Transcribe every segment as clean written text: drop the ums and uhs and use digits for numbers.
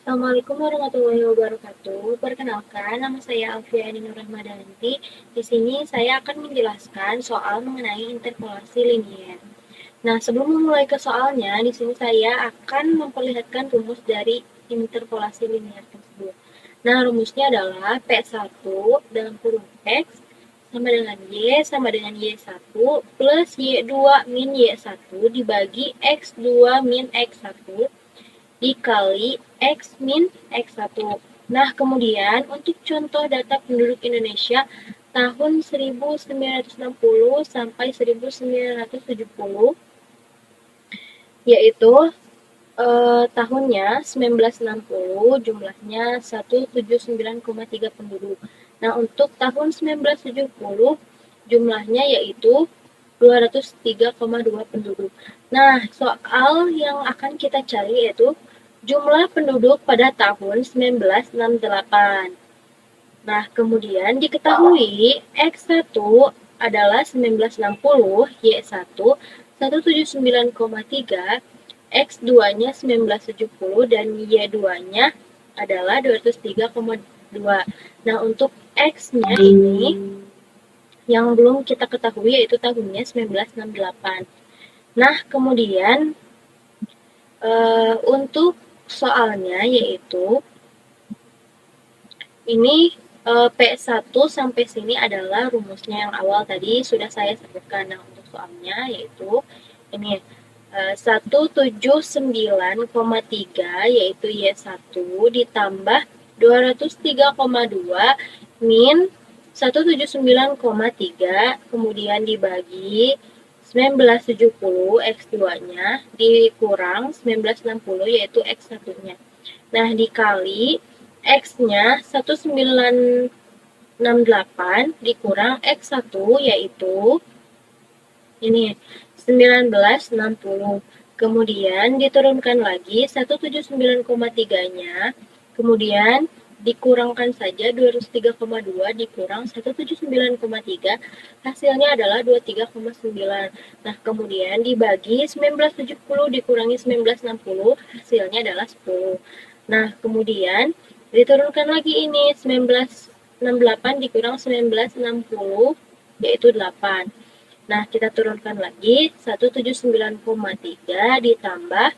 Assalamualaikum warahmatullahi wabarakatuh. Perkenalkan, nama saya Alfiani Nur Rahmadanti. Di sini saya akan menjelaskan soal mengenai interpolasi linier. Nah, sebelum memulai ke soalnya, di sini saya akan memperlihatkan rumus dari interpolasi linier tersebut. Nah, rumusnya adalah P1 dalam kurung X sama dengan Y sama dengan Y1 plus Y2 min Y1 dibagi X2 min X1 dikali X min X1. Nah, kemudian untuk contoh data penduduk Indonesia tahun 1960 sampai 1970, yaitu tahunnya 1960 jumlahnya 179,3 penduduk. Nah, untuk tahun 1970 jumlahnya yaitu 203,2 penduduk. Nah, soal yang akan kita cari yaitu jumlah penduduk pada tahun 1968. Nah, kemudian diketahui X1 adalah 1960, Y1 179,3, X2-nya 1970, dan Y2-nya adalah 203,2. Nah, untuk X-nya ini yang belum kita ketahui yaitu tahunnya 1968. Nah, kemudian untuk soalnya yaitu ini P1 sampai sini adalah rumusnya yang awal tadi sudah saya sebutkan. Nah, untuk soalnya yaitu ini 179,3 yaitu Y1 ditambah 203,2 min 179,3 kemudian dibagi 1970 X2-nya dikurang 1960 yaitu X1-nya. Nah, dikali X-nya 1968 dikurang X1 yaitu ini 1960. Kemudian diturunkan lagi 179,3-nya. Kemudian dikurangkan saja 203,2 dikurang 179,3, hasilnya adalah 23,9. Nah, kemudian dibagi 1970 dikurangi 1960, hasilnya adalah 10. Nah, kemudian diturunkan lagi ini 1968 dikurang 1960 yaitu 8. Nah, kita turunkan lagi 179,3 ditambah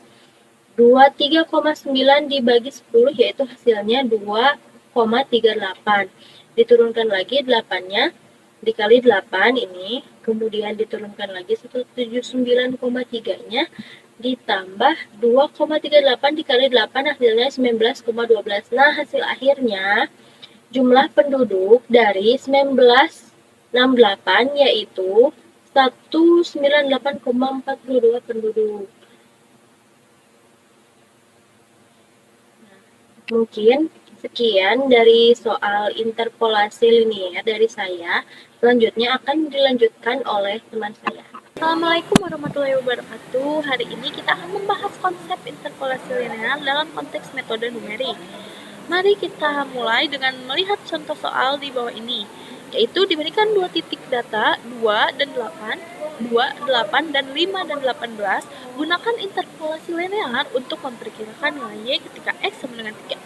23,9 dibagi 10 yaitu hasilnya 2,38. Diturunkan lagi 8-nya dikali 8 ini, kemudian diturunkan lagi 179,3-nya ditambah 2,38 dikali 8 hasilnya 19,12. Nah, hasil akhirnya jumlah penduduk dari 1968 yaitu 198,42 penduduk. Mungkin sekian dari soal interpolasi linier dari saya. Selanjutnya akan dilanjutkan oleh teman saya. Assalamualaikum warahmatullahi wabarakatuh. Hari ini kita akan membahas konsep interpolasi linear dalam konteks metode numerik. Mari kita mulai dengan melihat contoh soal di bawah ini, yaitu diberikan dua titik data 2 dan 8, 2, 8, dan 5 dan 18. Gunakan interpolasi linear untuk memperkirakan nilai Y ketika X sama dengan 3.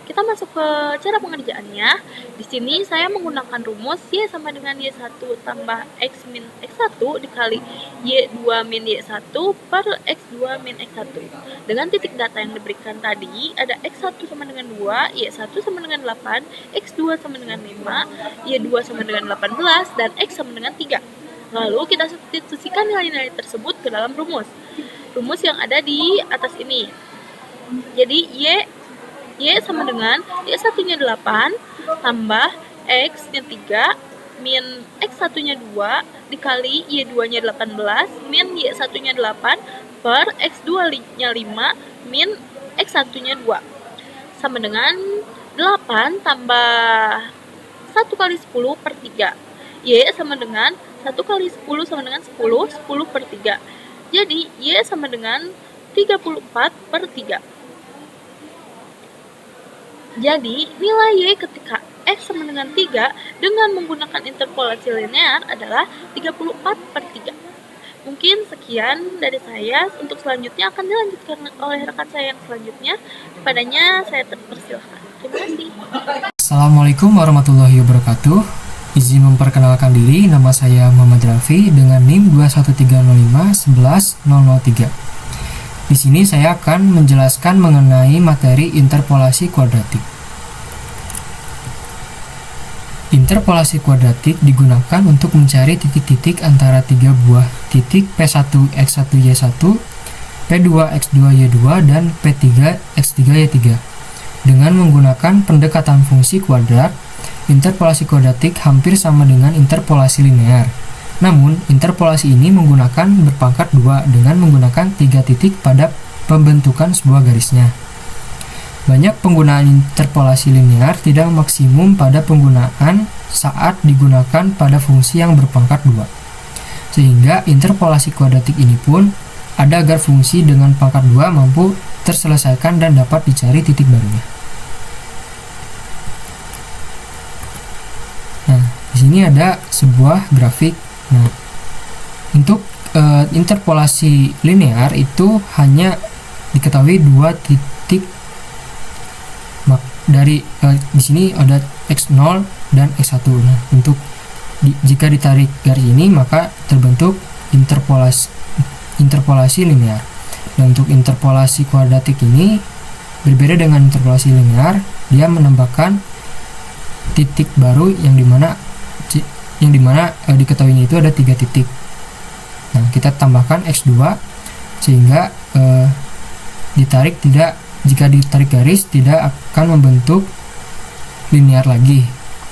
Kita masuk ke cara pengerjaannya. Di sini saya menggunakan rumus Y sama dengan Y1 tambah X min X1 dikali Y2 min Y1 per X2 min X1. Dengan titik data yang diberikan tadi, ada X1 sama dengan 2, Y1 sama dengan 8, X2 sama dengan 5, Y2 sama dengan 18, dan X sama dengan 3. Lalu kita substitusikan nilai-nilai tersebut ke dalam rumus. Rumus yang ada di atas ini. Jadi Y sama dengan Y1-nya 8 tambah X-nya 3 min X1-nya 2 dikali Y2-nya 18 min Y1-nya 8 per X2-nya 5 min X1-nya 2 sama dengan 8 tambah 1 kali 10 per 3. Y sama dengan 1 kali 10 sama dengan 10, 10 per 3. Jadi Y sama dengan 34 per 3. Jadi, nilai Y ketika X sama dengan 3 dengan menggunakan interpolasi linear adalah 34 per 3. Mungkin sekian dari saya. Untuk selanjutnya akan dilanjutkan oleh rekan saya yang selanjutnya. Kepadanya saya persilahkan. Terima kasih. Assalamualaikum warahmatullahi wabarakatuh. Izin memperkenalkan diri, nama saya Muhammad Raffi dengan NIM 21305110003. Di sini saya akan menjelaskan mengenai materi interpolasi kuadratik. Interpolasi kuadratik digunakan untuk mencari titik-titik antara tiga buah titik P1x1y1, P2x2y2, dan P3x3y3. Dengan menggunakan pendekatan fungsi kuadrat, interpolasi kuadratik hampir sama dengan interpolasi linear. Namun, interpolasi ini menggunakan berpangkat 2 dengan menggunakan 3 titik pada pembentukan sebuah garisnya. Banyak penggunaan interpolasi linear tidak maksimum pada penggunaan saat digunakan pada fungsi yang berpangkat 2. Sehingga interpolasi kuadratik ini pun ada agar fungsi dengan pangkat 2 mampu terselesaikan dan dapat dicari titik barunya. Nah, di sini ada sebuah grafik. Nah, untuk interpolasi linear itu hanya diketahui 2 titik. Dari di sini ada x0 dan x1. Nah, untuk jika ditarik garis ini maka terbentuk interpolasi linear. Dan untuk interpolasi kuadratik ini berbeda dengan interpolasi linear, dia menambahkan titik baru yang dimana diketahuinya itu ada 3 titik. Nah, kita tambahkan x2 sehingga jika ditarik garis tidak akan membentuk linear lagi,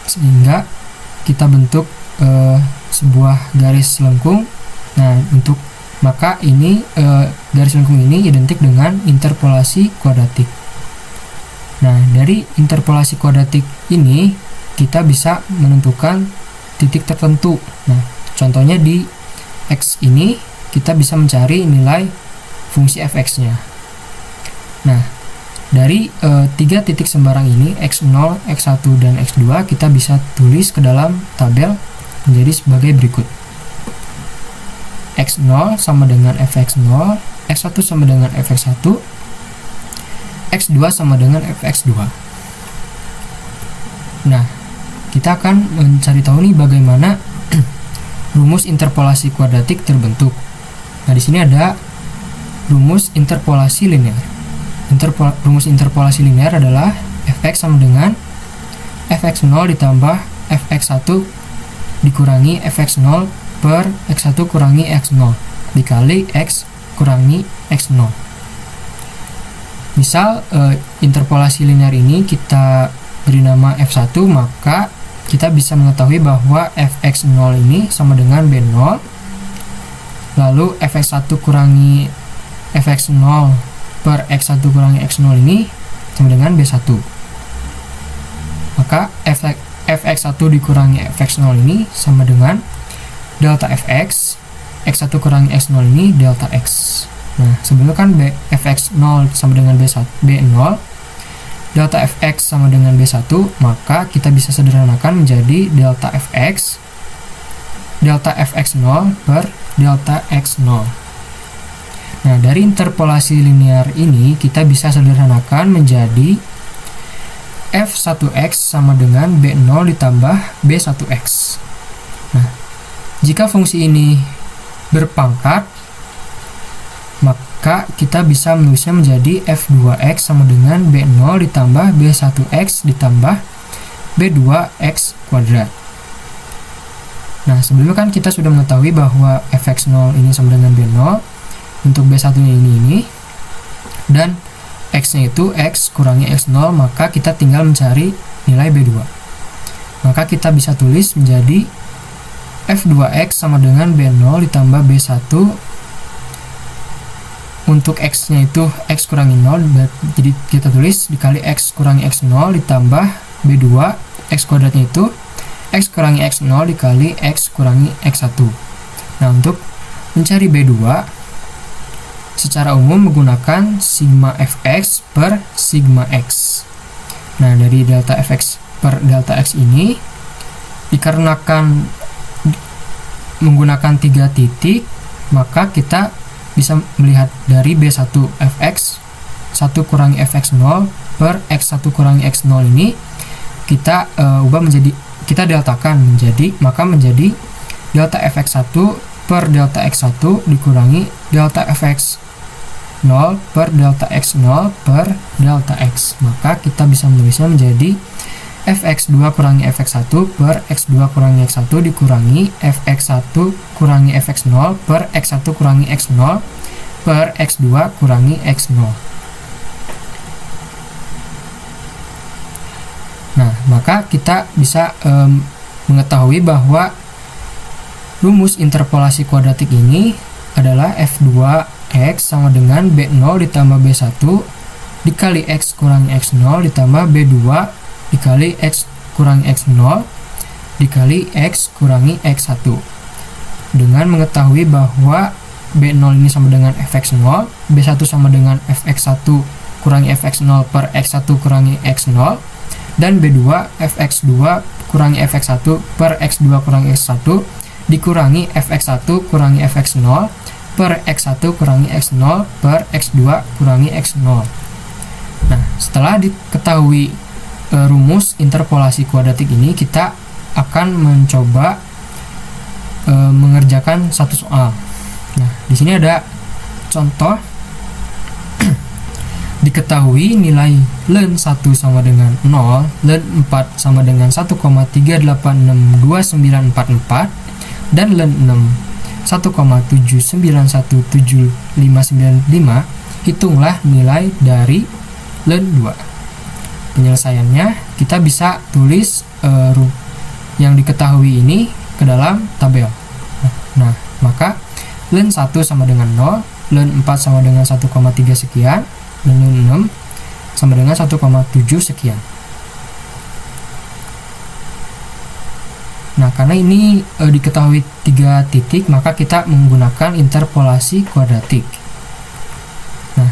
sehingga kita bentuk sebuah garis lengkung. Nah, maka ini garis lengkung ini identik dengan interpolasi kuadratik. Nah, dari interpolasi kuadratik ini kita bisa menentukan titik tertentu. Nah, contohnya di x ini kita bisa mencari nilai fungsi fx-nya. Nah, dari 3 titik sembarang ini, x0, x1, dan x2, kita bisa tulis ke dalam tabel menjadi sebagai berikut. x0 sama dengan fx0, x1 sama dengan fx1, x2 sama dengan fx2. Nah, kita akan mencari tahu nih bagaimana rumus interpolasi kuadratik terbentuk. Nah, di sini ada rumus interpolasi linear. Rumus interpolasi linear adalah fx sama dengan fx0 ditambah fx1 dikurangi fx0 per x1 kurangi x0 dikali x kurangi x0. Misal interpolasi linear ini kita beri nama f1, maka kita bisa mengetahui bahwa fx0 ini sama dengan b0, lalu fx1 kurangi fx0 per x1 kurangi x0 ini sama dengan b1. Maka fx1 dikurangi fx0 ini sama dengan delta fx, x1 kurangi x0 ini delta x. Nah, sebelumnya kan fx0 sama dengan b0, delta fx sama dengan b1, maka kita bisa sederhanakan menjadi delta fx0 per delta x0. Nah, dari interpolasi linear ini kita bisa sederhanakan menjadi f1x sama dengan b0 ditambah b1x. Nah, jika fungsi ini berpangkat, maka kita bisa menulisnya menjadi f2x sama dengan b0 ditambah b1x ditambah b2x kuadrat. Nah, sebelumnya kan kita sudah mengetahui bahwa fx0 ini sama dengan b0, untuk b1 ini dan x-nya itu x kurangi x0, maka kita tinggal mencari nilai b2. Maka kita bisa tulis menjadi f2x sama dengan b0 ditambah b1. Untuk x-nya itu x kurangi 0, jadi kita tulis dikali x kurangi x0 ditambah b2, x kuadratnya itu x kurangi x0 dikali x kurangi x1. Nah, untuk mencari b2 secara umum menggunakan sigma fx per sigma x. Nah, dari delta fx per delta x ini dikarenakan menggunakan 3 titik, maka kita bisa melihat dari B1 fx 1 kurangi fx0 per x1 kurangi x0 ini kita ubah menjadi, kita deltakan menjadi, maka menjadi delta fx1 per delta x1 dikurangi delta fx0 per delta x0 per delta x. Maka kita bisa menulisnya menjadi fx2 kurangi fx1 per x2 kurangi x1 dikurangi fx1 kurangi fx0 per x1 kurangi x0 per x2 kurangi x0. Nah, maka kita bisa mengetahui bahwa rumus interpolasi kuadratik ini adalah f2x sama dengan b0 ditambah b1 dikali x kurangi x0 ditambah b2 dikali x kurangi x0 dikali x kurangi x1. Dengan mengetahui bahwa b0 ini sama dengan fx0, b1 sama dengan fx1 kurangi fx0 per x1 kurangi x0, dan b2 fx2 kurangi fx1 per x2 kurangi x1 dikurangi fx1 kurangi fx0 per x1 kurangi x0 per x2 kurangi x0. Nah, setelah diketahui rumus interpolasi kuadratik ini, kita akan mencoba mengerjakan satu soal. Nah, di sini ada contoh. Diketahui nilai len 1 sama dengan 0, len 4 sama dengan 1,3862944 dan len 6 1,7917595. Hitunglah nilai dari len 2. Penyelesaiannya kita bisa tulis yang diketahui ini ke dalam tabel. Nah, maka len 1 sama dengan 0, len 4 sama dengan 1,3 sekian, dan len 6 sama dengan 1,7 sekian. Nah, karena ini diketahui 3 titik, maka kita menggunakan interpolasi kuadratik. Nah,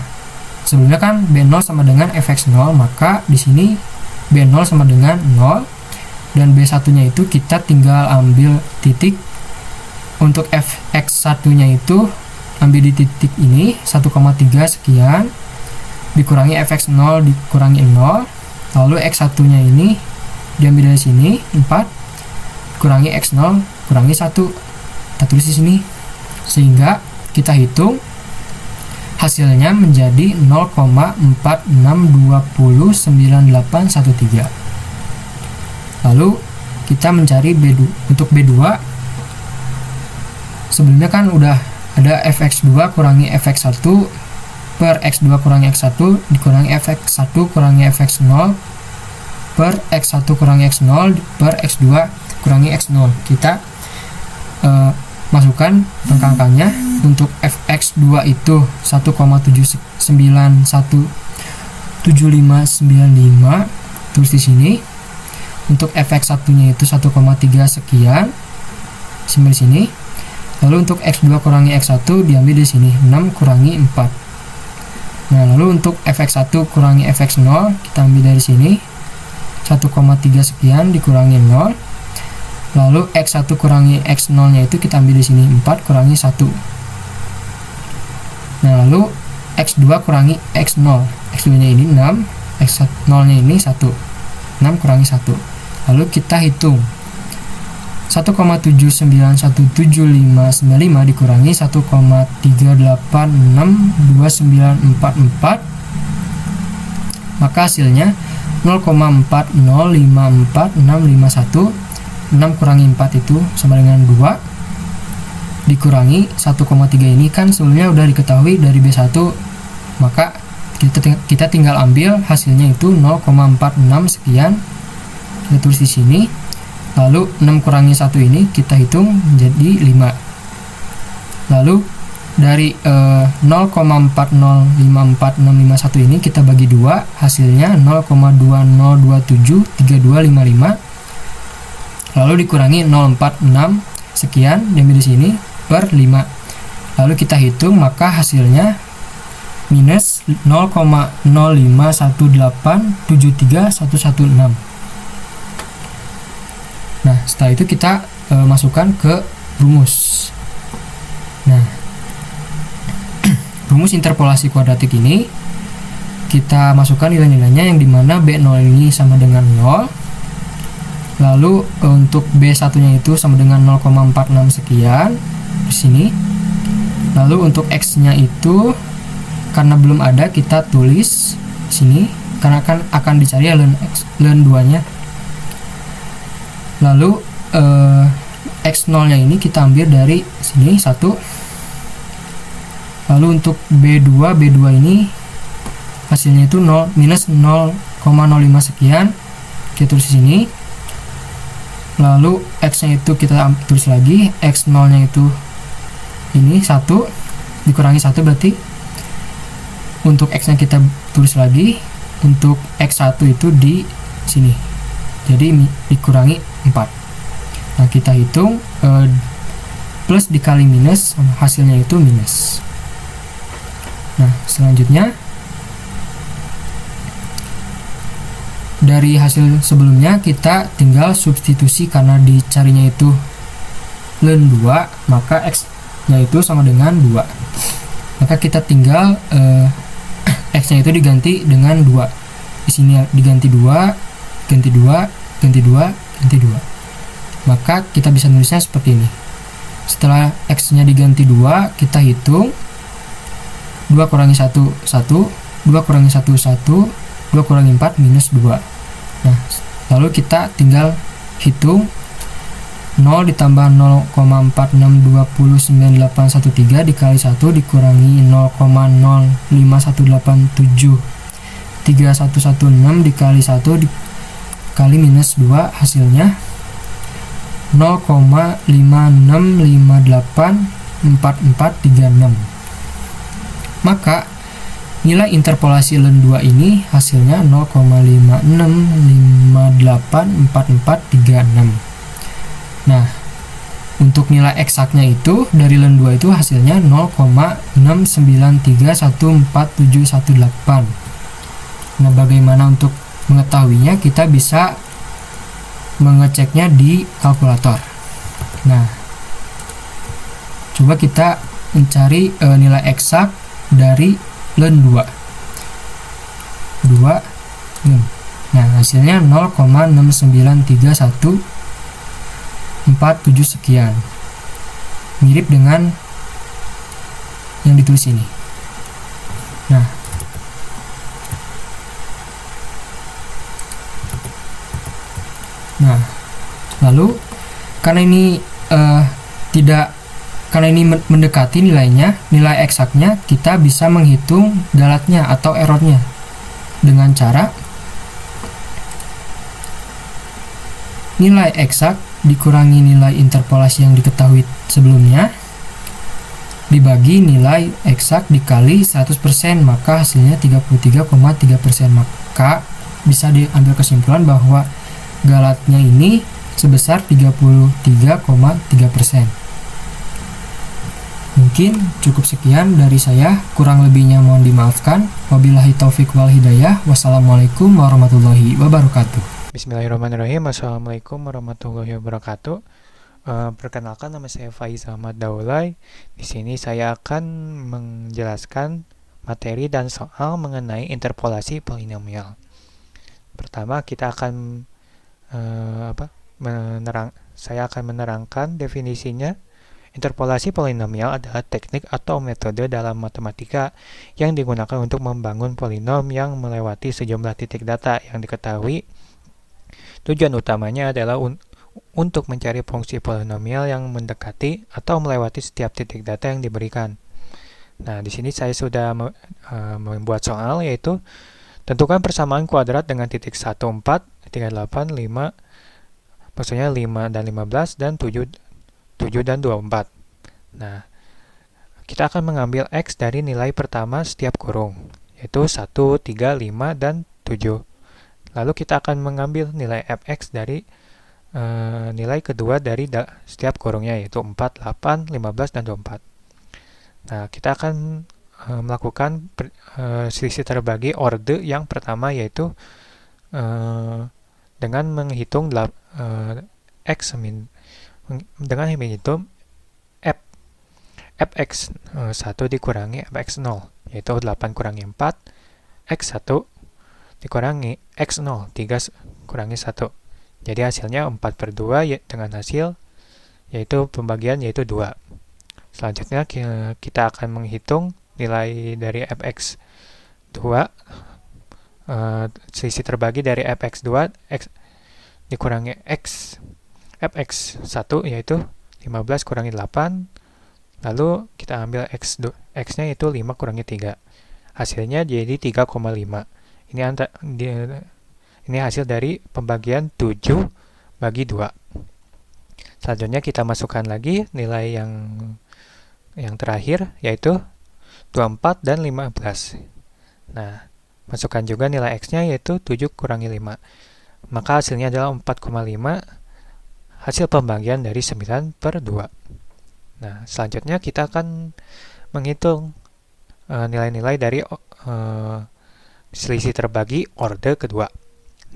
sebelumnya kan B0 sama dengan fx0, maka di sini B0 sama dengan 0 dan B1-nya itu kita tinggal ambil titik. Untuk fx1-nya itu ambil di titik ini 1,3 sekian dikurangi fx0 dikurangi 0, lalu x1-nya ini diambil dari sini 4 kurangi x0 kurangi 1. Kita tulis di sini sehingga kita hitung hasilnya menjadi 0,46209813. Lalu kita mencari B2. Untuk B2 sebelumnya kan udah ada fx2 kurangi fx1 per x2 kurangi x1 dikurangi fx1 kurangi fx0 per x1 kurangi x0 per x2 kurangi x0. Kita masukkan angka-angkanya. Untuk fx2 itu 1,7917595 terus di sini. Untuk fx1-nya itu 1,3 sekian di sini. Lalu untuk x2 kurangi x1 diambil di sini 6 kurangi 4. Nah, lalu untuk fx1 kurangi fx0 kita ambil dari sini 1,3 sekian dikurangi 0. Lalu x1 kurangi x0 nya itu kita ambil di sini 4 kurangi 1. Nah, lalu x2 kurangi x0, x2 nya ini 6, x0 nya ini 1, 6 kurangi 1. Lalu kita hitung 1,7917595 dikurangi 1,3862944, maka hasilnya 0,4054651. 6 kurangi 4 itu sama dengan 2 dikurangi 1,3 ini kan sebelumnya udah diketahui dari B1, maka kita tinggal ambil hasilnya itu 0,46 sekian, kita tulis di sini. Lalu 6 kurangi 1 ini kita hitung menjadi 5. Lalu dari 0,4054651 ini kita bagi 2, hasilnya 0,20273255. Lalu dikurangi 046 sekian diambil di sini per 5. Lalu kita hitung, maka hasilnya minus 0,051873116. Nah, setelah itu kita masukkan ke rumus. Nah, rumus interpolasi kuadratik ini kita masukkan nilai-nilainya, yang dimana B0 ini sama dengan 0, lalu untuk B1 nya itu sama dengan 0,46 sekian di sini. Lalu untuk X nya itu karena belum ada, kita tulis sini karena akan dicari ln 2 nya. Lalu X0 nya ini kita ambil dari sini 1. Lalu untuk B2 ini hasilnya itu 0 minus 0,05 sekian, kita tulis di sini. Lalu X nya itu kita tulis lagi, X0 nya itu ini 1 dikurangi 1, berarti untuk X nya kita tulis lagi, untuk X1 itu di sini, jadi dikurangi 4. Nah, kita hitung plus dikali minus, hasilnya itu minus. Nah, selanjutnya dari hasil sebelumnya kita tinggal substitusi, karena dicarinya itu ln 2, maka X nya itu sama dengan 2. Maka kita tinggal X nya itu diganti dengan 2. Di sini diganti 2, ganti 2, ganti 2, ganti 2. Maka kita bisa nulisnya seperti ini. Setelah X nya diganti 2, kita hitung 2 kurangi 1, 1, 2 kurangi 1, 1, 2 kurangi 4, minus 2. Nah, lalu kita tinggal hitung 0 ditambah 0,462913 dikali 1 dikurangi 0,05187316 dikali 1 dikali minus 2, hasilnya 0,56584436. Maka nilai interpolasi ln 2 ini hasilnya 0,56584436. Nah, untuk nilai eksaknya itu dari ln 2 itu hasilnya 0,69314718. Nah, bagaimana untuk mengetahuinya? Kita bisa mengeceknya di kalkulator. Nah, coba kita mencari nilai eksak dari ln 2. Nah, hasilnya 0,693147 sekian. Mirip dengan yang ditulis ini. Nah, lalu karena ini karena ini mendekati nilainya, nilai eksaknya, kita bisa menghitung galatnya atau errornya dengan cara nilai eksak dikurangi nilai interpolasi yang diketahui sebelumnya dibagi nilai eksak dikali 100%, maka hasilnya 33,3%. Maka bisa diambil kesimpulan bahwa galatnya ini sebesar 33,3%. Mungkin cukup sekian dari saya, kurang lebihnya mohon dimaafkan. Wabillahi taufik wal hidayah. Wassalamualaikum warahmatullahi wabarakatuh. Bismillahirrahmanirrahim. Assalamualaikum warahmatullahi wabarakatuh. Perkenalkan, nama saya Faiz Ahmad Daulay. Di sini saya akan menjelaskan materi dan soal mengenai interpolasi polinomial. Pertama, kita akan saya akan menerangkan definisinya. Interpolasi polinomial adalah teknik atau metode dalam matematika yang digunakan untuk membangun polinom yang melewati sejumlah titik data yang diketahui. Tujuan utamanya adalah untuk mencari fungsi polinomial yang mendekati atau melewati setiap titik data yang diberikan. Nah, di sini saya sudah membuat soal, yaitu tentukan persamaan kuadrat dengan titik 1, 4, 3, 8, 5, maksudnya 5 dan 15, dan 7 dan 24. Nah, kita akan mengambil X dari nilai pertama setiap kurung, yaitu 1, 3, 5, dan 7. Lalu kita akan mengambil nilai Fx dari nilai kedua dari setiap kurungnya, yaitu 4, 8, 15, dan 24. Nah, kita akan melakukan selisih terbagi orde yang pertama, yaitu dengan menghitung X dengan menghitung fx1 dikurangi fx0, yaitu 8 kurangi 4, x1 dikurangi x0, 3 kurangi 1. Jadi hasilnya 4/2 dengan hasil yaitu pembagian yaitu 2. Selanjutnya kita akan menghitung nilai dari fx2, selisih terbagi dari fx2 x dikurangi fx1 yaitu 15 kurangi 8, lalu kita ambil x-nya yaitu 5 kurangi 3. Hasilnya jadi 3,5. Ini hasil dari pembagian 7/2. Selanjutnya kita masukkan lagi nilai yang terakhir yaitu 24 dan 15. Nah, masukkan juga nilai x-nya yaitu 7 kurangi 5. Maka hasilnya adalah 4,5, hasil pembagian dari 9/2. Nah, selanjutnya kita akan menghitung nilai-nilai dari selisih terbagi orde kedua.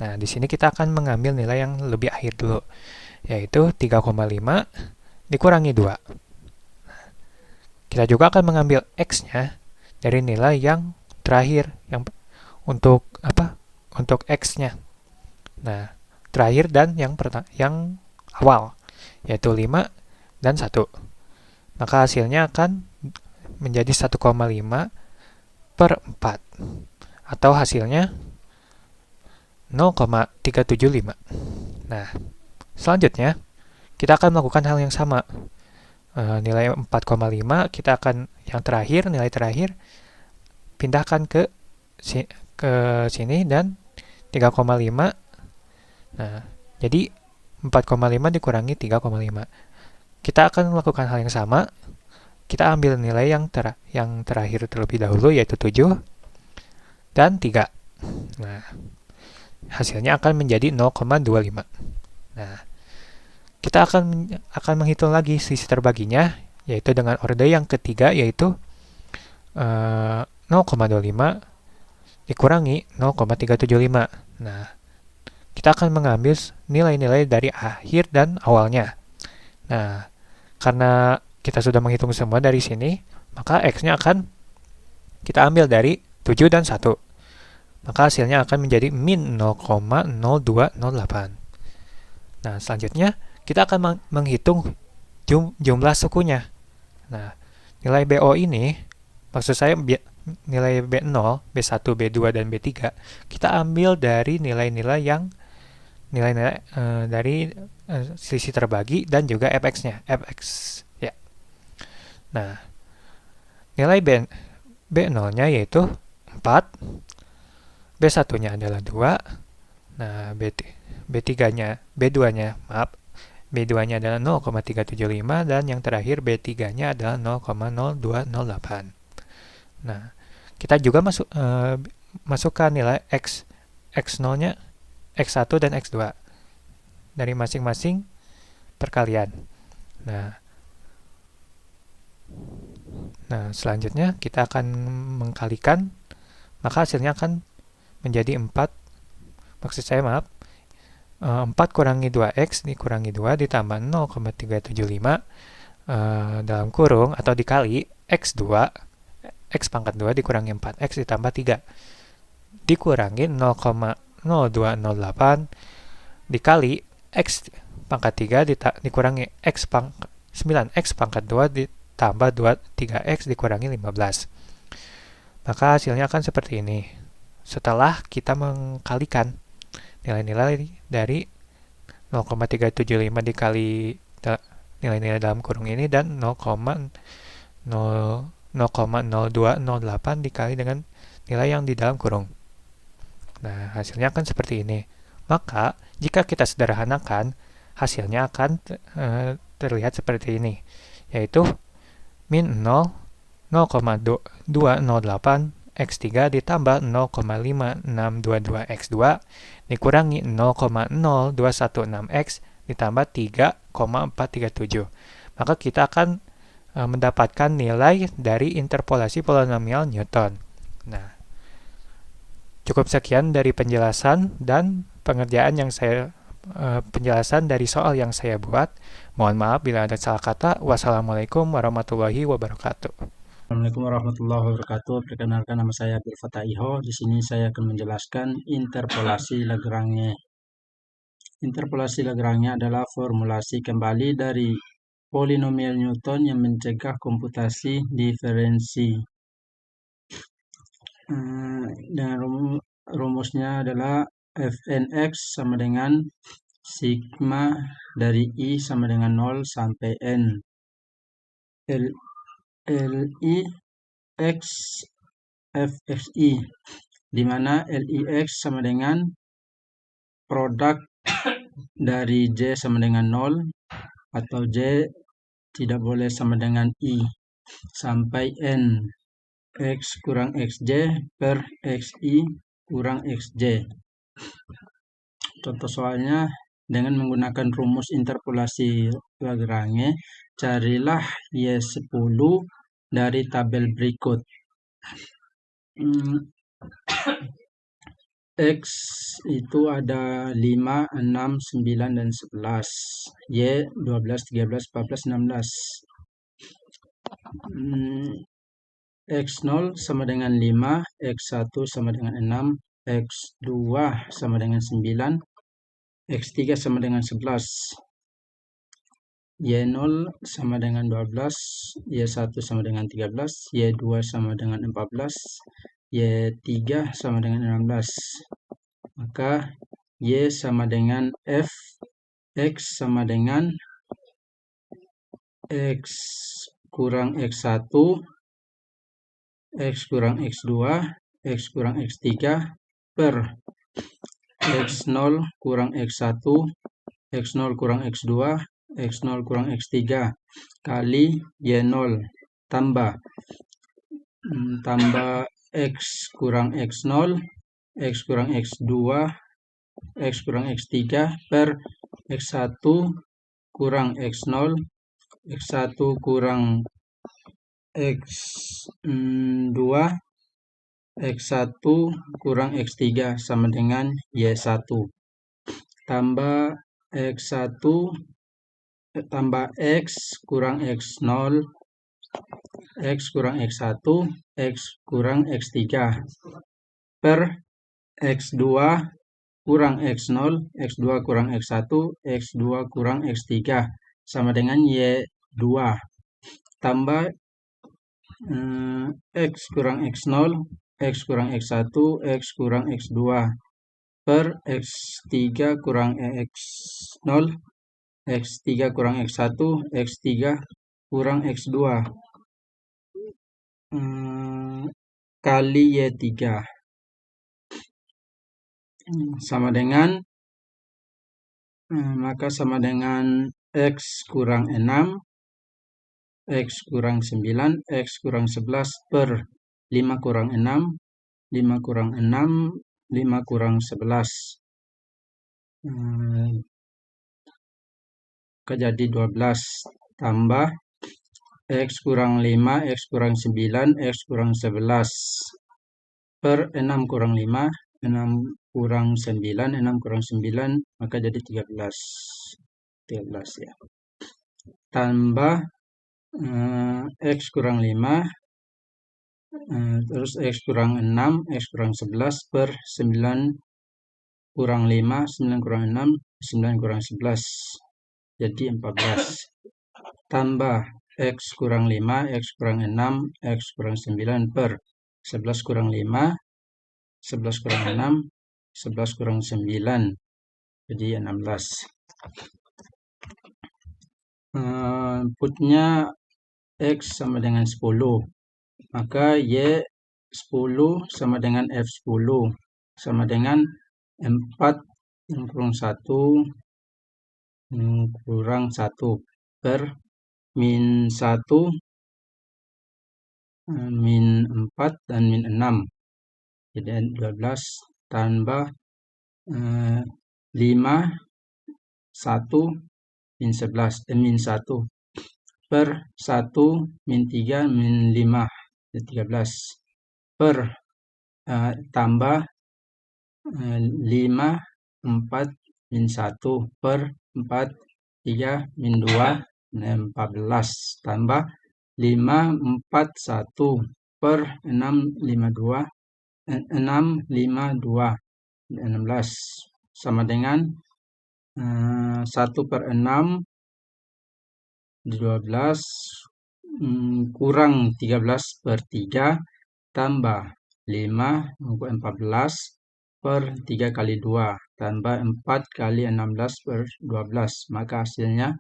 Nah, di sini kita akan mengambil nilai yang lebih akhir dulu, yaitu 3,5 dikurangi 2. Kita juga akan mengambil x-nya dari nilai yang terakhir untuk x-nya. Nah, terakhir dan yang awal, yaitu 5 dan 1. Maka hasilnya akan menjadi 1,5/4, atau hasilnya 0,375. Nah, selanjutnya kita akan melakukan hal yang sama. Nilai 4,5 kita akan nilai terakhir pindahkan ke sini dan 3,5. Nah, jadi 4,5 dikurangi 3,5. Kita akan melakukan hal yang sama. Kita ambil nilai yang terakhir terlebih dahulu, yaitu 7 dan 3. Nah, hasilnya akan menjadi 0,25. Nah, kita akan menghitung lagi sisi terbaginya, yaitu dengan orde yang ketiga, yaitu 0,25 dikurangi 0,375. Nah, kita akan mengambil nilai-nilai dari akhir dan awalnya. Nah, karena kita sudah menghitung semua dari sini, maka x-nya akan kita ambil dari 7 dan 1. Maka hasilnya akan menjadi min 0,0208. Nah, selanjutnya kita akan menghitung jumlah sukunya. Nah, nilai BO ini, maksud saya nilai B0, B1, B2, dan B3, kita ambil dari nilai-nilai dari selisih terbagi dan juga fx-nya, fx ya. Nah, nilai B0-nya yaitu 4, B1-nya adalah 2, nah B2-nya adalah 0,375, dan yang terakhir B3-nya adalah 0,0208. Nah, kita juga masukkan nilai x0-nya, x1 dan x2 dari masing-masing perkalian. Nah, selanjutnya kita akan mengkalikan, maka hasilnya akan menjadi 4 kurangi 2x dikurangi 2 ditambah 0,375 dalam kurung atau dikali x pangkat 2 dikurangi 4x ditambah 3 dikurangi 0,0208 dikali x pangkat 3 dikurangi 9x pangkat 2 ditambah 3x dikurangi 15. Maka hasilnya akan seperti ini. Setelah kita mengkalikan nilai-nilai dari 0,375 dikali nilai-nilai dalam kurung ini dan 0,0208 dikali dengan nilai yang di dalam kurung. Nah, hasilnya akan seperti ini. Maka, jika kita sederhanakan, hasilnya akan terlihat seperti ini, yaitu min 0,208 x3 ditambah 0,5622 x2 dikurangi 0,0216x ditambah 3,437. Maka kita akan mendapatkan nilai dari interpolasi polinomial Newton. Nah, cukup sekian dari penjelasan dan pengerjaan yang saya penjelasan dari soal yang saya buat. Mohon maaf bila ada salah kata. Wassalamualaikum warahmatullahi wabarakatuh. Assalamualaikum warahmatullahi wabarakatuh. Perkenalkan, nama saya Abdul Fattah Iho. Di sini saya akan menjelaskan interpolasi Lagrange. Interpolasi Lagrange adalah formulasi kembali dari polinomial Newton yang mencegah komputasi diferensi. Dan rumusnya adalah fnx sama dengan sigma dari i sama dengan 0 sampai n. Li x fxi, di mana Lix sama dengan produk dari j sama dengan 0 atau j tidak boleh sama dengan i sampai n, x kurang xj per xi kurang xj. Contoh soalnya, dengan menggunakan rumus interpolasi Lagrange, carilah Y10 dari tabel berikut. X itu ada 5, 6, 9, dan 11. Y 12, 13, 14, 16. X0 sama dengan 5, X1 sama dengan 6, X2 sama dengan 9, X3 sama dengan 11. Y0 sama dengan 12, Y1 sama dengan 13, Y2 sama dengan 14, Y3 sama dengan 16. Maka Y sama dengan F, X sama dengan X kurang X1, X kurang X2, X kurang X3 per X0 kurang X1, X0 kurang X2, X0 kurang X3 kali Y0 tambah X kurang X0, X kurang X2, X kurang X3 per X1 kurang X0, X1 kurang X2, X1 kurang X3 sama dengan Y1 tambah X1 tambah X kurang X0, X kurang X1, X kurang X3 per X2 kurang X0, X2 kurang X1, X2 kurang X3 sama dengan Y2 tambah X kurang X0, X kurang X1, X kurang X2 per X3 kurang X0, X3 kurang X1, X3 kurang X2 kali Y3 sama dengan maka sama dengan X kurang 6, X kurang 9, X kurang 11 per 5 kurang 6, 5 kurang 6, 5 kurang 11. Jadi 12 tambah X kurang 5, X kurang 9, X kurang 11 per 6 kurang 5, 6 kurang 9, 6 kurang 9, maka jadi 13. 13 ya. Tambah X kurang 5, terus X kurang 6, X kurang 11 per 9 kurang 5, 9 kurang 6, 9 kurang 11. Jadi 14. Tambah X kurang 5, X kurang 6, X kurang 9 per 11 kurang 5, 11 kurang 6, 11 kurang 9. Jadi 16. Inputnya X sama dengan 10. Maka Y10 sama dengan F10 sama dengan 4 kurang 1 kurang 1 per min 1, min 4, dan min 6. Jadi 12 tambah 5, 1, min 11, min 1 per 1, min 3, min 5, 13 per tambah 5, 4, min 1 per 4, 3 min 2, 14 tambah 541 per 652, 16 sama dengan 1 per 6 12 kurang 13 per 3 tambah 5 14 per 3 kali 2 tambah 4 kali 16 per 12, maka hasilnya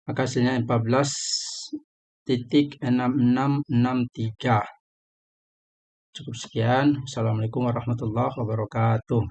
14,6663. Cukup sekian. Assalamualaikum warahmatullahi wabarakatuh.